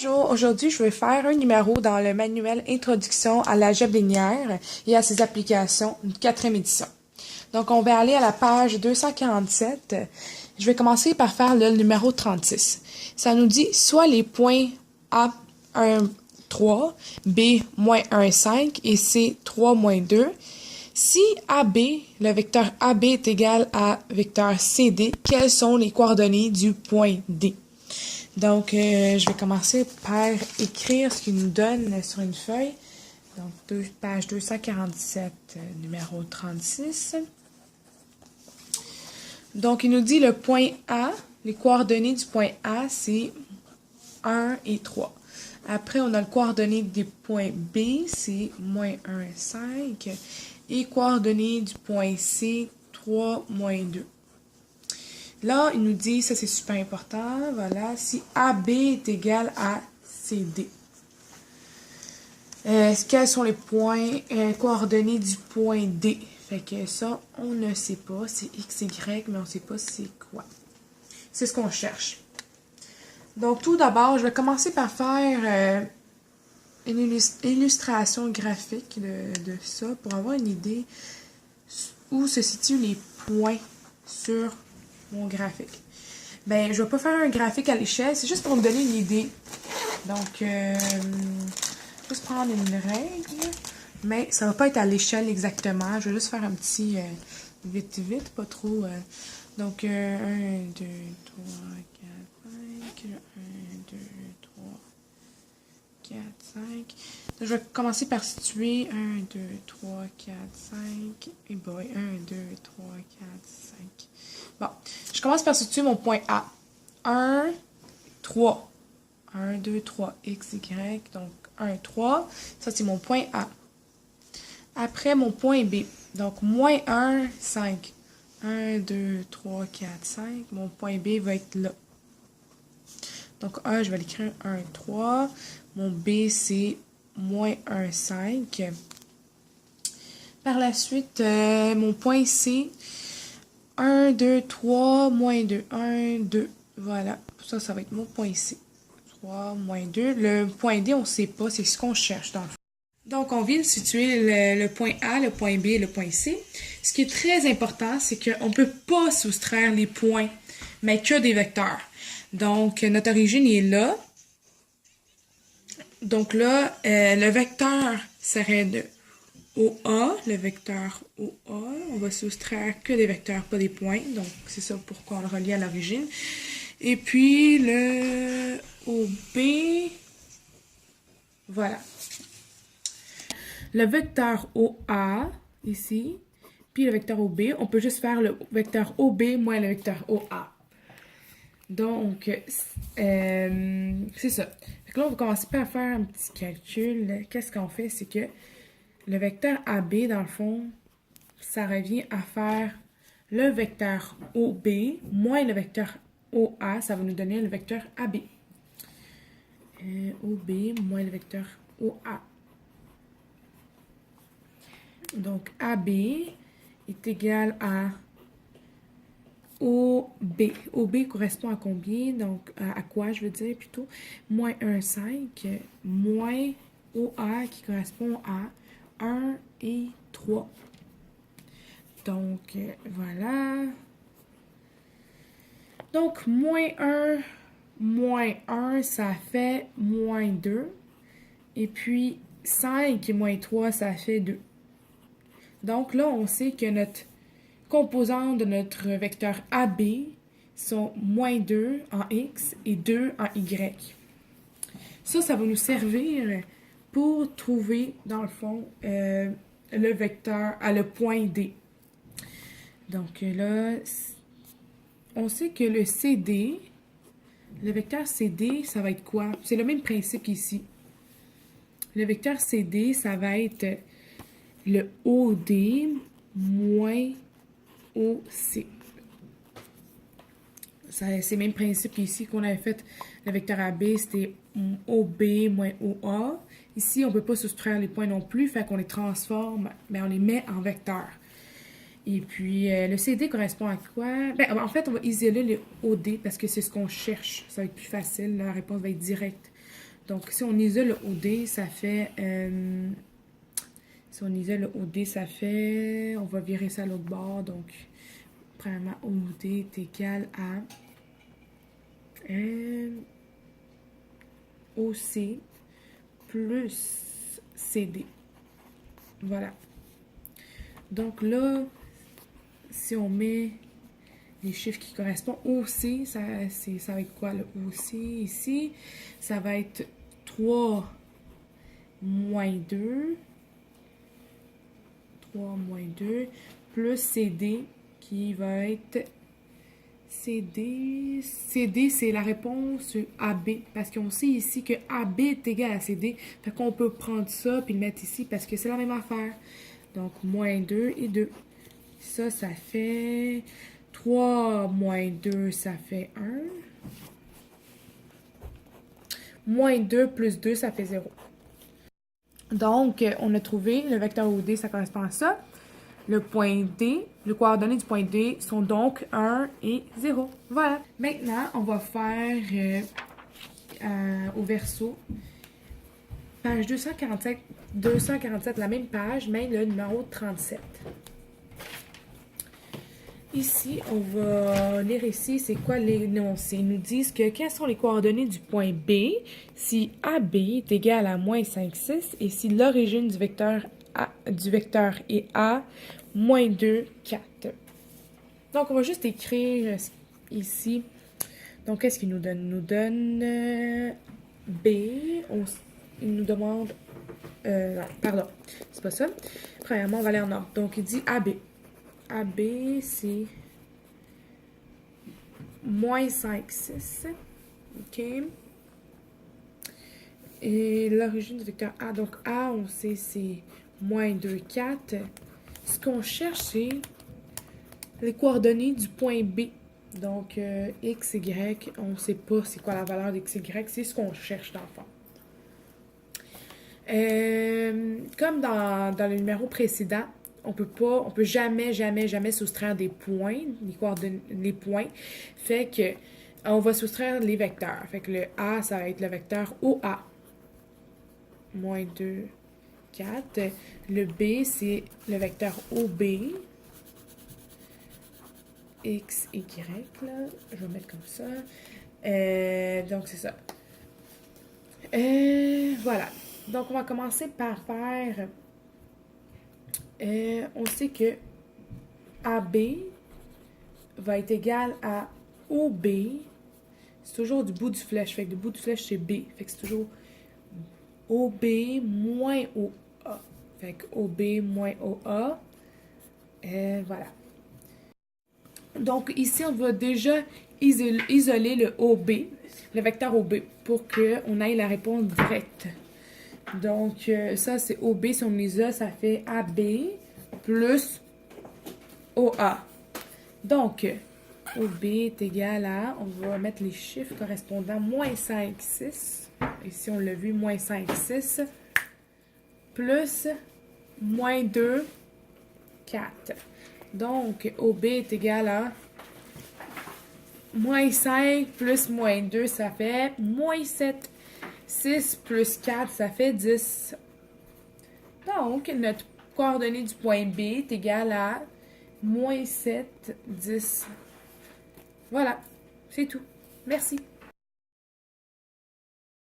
Bonjour, aujourd'hui je vais faire un numéro dans le manuel Introduction à l'algèbre linéaire et à ses applications, une quatrième édition. Donc on va aller à la page 247. Je vais commencer par faire le numéro 36. Ça nous dit soit les points A 1, 3, B moins 1, 5 et C 3 moins 2. Si AB, le vecteur AB est égal à vecteur CD, quelles sont les coordonnées du point D? Donc, je vais commencer par écrire ce qu'il nous donne sur une feuille. Donc, page 247, numéro 36. Donc, il nous dit le point A, les coordonnées du point A, c'est 1 et 3. Après, on a le coordonnées des points B, c'est moins 1 et 5. Et coordonnées du point C, 3, moins 2. Là, il nous dit, ça c'est super important, voilà, si AB est égal à CD. Quels sont les points, coordonnées du point D? Fait que ça, on ne sait pas, c'est X, Y, mais on ne sait pas c'est quoi. C'est ce qu'on cherche. Donc, tout d'abord, je vais commencer par faire une illustration graphique de ça pour avoir une idée où se situent les points sur mon graphique. Ben, je vais pas faire un graphique à l'échelle, c'est juste pour me donner une idée. Donc, juste prendre une règle, mais ça va pas être à l'échelle exactement. Je vais juste faire un petit vite, pas trop. Donc, 1, 2, 3, 4, 5. 1, 2, 3, 4, 5. Je vais commencer par situer 1, 2, 3, 4, 5. Et boy, 1, 2, 3, 4, 5. Bon, je commence par situer mon point A. 1, 3. 1, 2, 3, X, Y. Donc, 1, 3. Ça, c'est mon point A. Après, mon point B. Donc, moins 1, 5. 1, 2, 3, 4, 5. Mon point B va être là. Donc, 1, je vais l'écrire 1, 3. Mon B, c'est moins 1, 5. Par la suite, mon point C, 1, 2, 3, moins 2. 1, 2. Voilà. Ça va être mon point C. 3, moins 2. Le point D, on ne sait pas. C'est ce qu'on cherche dans le fond. Donc, on vient de situer le point A, le point B et le point C. Ce qui est très important, c'est qu'on ne peut pas soustraire les points, mais que des vecteurs. Donc, notre origine est là. Donc là, le vecteur serait de OA, le vecteur OA. On va soustraire que des vecteurs, pas des points. Donc, c'est ça pourquoi on le relie à l'origine. Et puis, le OB, voilà. Le vecteur OA, ici, puis le vecteur OB, on peut juste faire le vecteur OB moins le vecteur OA. Donc, c'est ça. Fait que là, on va commencer par faire un petit calcul. Qu'est-ce qu'on fait? C'est que le vecteur AB, dans le fond, ça revient à faire le vecteur OB moins le vecteur OA. Ça va nous donner le vecteur AB. OB moins le vecteur OA. Donc, AB est égal à OB. OB correspond à combien? Donc, à quoi, je veux dire, plutôt? Moins 1, 5, moins OA qui correspond à 1 et 3. Donc, voilà. Donc, moins 1, ça fait moins 2. Et puis, 5 et moins 3, ça fait 2. Donc, là, on sait que notre composantes de notre vecteur AB sont moins 2 en X et 2 en Y. Ça va nous servir pour trouver, dans le fond, le vecteur à le point D. Donc là, on sait que le CD, le vecteur CD, ça va être quoi? C'est le même principe qu'ici. Le vecteur CD, ça va être le OD moins OC. C'est le même principe qu'ici qu'on avait fait le vecteur AB, c'était OB moins OA. Ici, on ne peut pas soustraire les points non plus, fait qu'on les transforme, mais on les met en vecteurs. Et puis, le CD correspond à quoi? Ben, en fait, on va isoler le OD parce que c'est ce qu'on cherche. Ça va être plus facile, la réponse va être directe. Donc, si on isole le OD, ça fait... si on isole le OD, ça fait... On va virer ça à l'autre bord. Donc, premièrement, OD est égal à... OC plus CD. Voilà. Donc là, si on met les chiffres qui correspondent, OC, ça va être quoi le OC ici? Ça va être 3 moins 2. 3 moins 2 plus CD qui va être CD. CD, c'est la réponse AB. Parce qu'on sait ici que AB est égal à CD. Fait qu'on peut prendre ça puis le mettre ici parce que c'est la même affaire. Donc, moins 2 et 2. Ça fait 3 moins 2, ça fait 1. Moins 2 plus 2, ça fait 0. Donc, on a trouvé le vecteur OD, ça correspond à ça. Le point D, les coordonnées du point D sont donc 1 et 0. Voilà. Maintenant, on va faire au verso, page 247, la même page, mais le numéro 37. Ici, on va lire ici, c'est quoi l'énoncé? Ils nous disent que quelles sont les coordonnées du point B si AB est égal à moins 5, 6 et si l'origine du vecteur est A, moins 2, 4. Donc, on va juste écrire ici. Donc, qu'est-ce qu'il nous donne? Il nous donne B. Il nous demande... non, pardon, c'est pas ça. Premièrement, on va aller en ordre. Donc, il dit AB. AB, c'est moins 5, 6. OK. Et l'origine du vecteur A. Donc, A, on sait, c'est moins 2, 4. Ce qu'on cherche, c'est les coordonnées du point B. Donc, X, Y, on ne sait pas c'est quoi la valeur d'X, Y. C'est ce qu'on cherche dans le fond. Comme dans le numéro précédent, on peut jamais soustraire des points, les points. Fait que on va soustraire les vecteurs. Fait que le A, ça va être le vecteur OA. Moins 2, 4. Le B, c'est le vecteur OB. X, Y, là. Je vais mettre comme ça. Donc, c'est ça. Voilà. Donc, on va commencer par faire... on sait que AB va être égal à OB. C'est toujours du bout du flèche. Fait que du bout du flèche, c'est B. Fait que c'est toujours OB moins OA. Fait que OB moins OA. Voilà. Donc, ici, on va déjà isoler le OB, le vecteur OB, pour qu'on ait la réponse directe. Donc, ça, c'est OB. Si on l'isole, ça fait AB plus OA. Donc, OB est égal à, on va mettre les chiffres correspondants, moins 5, 6. Ici, on l'a vu, moins 5, 6. Plus moins 2, 4. Donc, OB est égal à moins 5 plus moins 2, ça fait moins 7. 6 plus 4, ça fait 10. Donc, notre coordonnée du point B est égale à moins 7, 10. Voilà, c'est tout. Merci.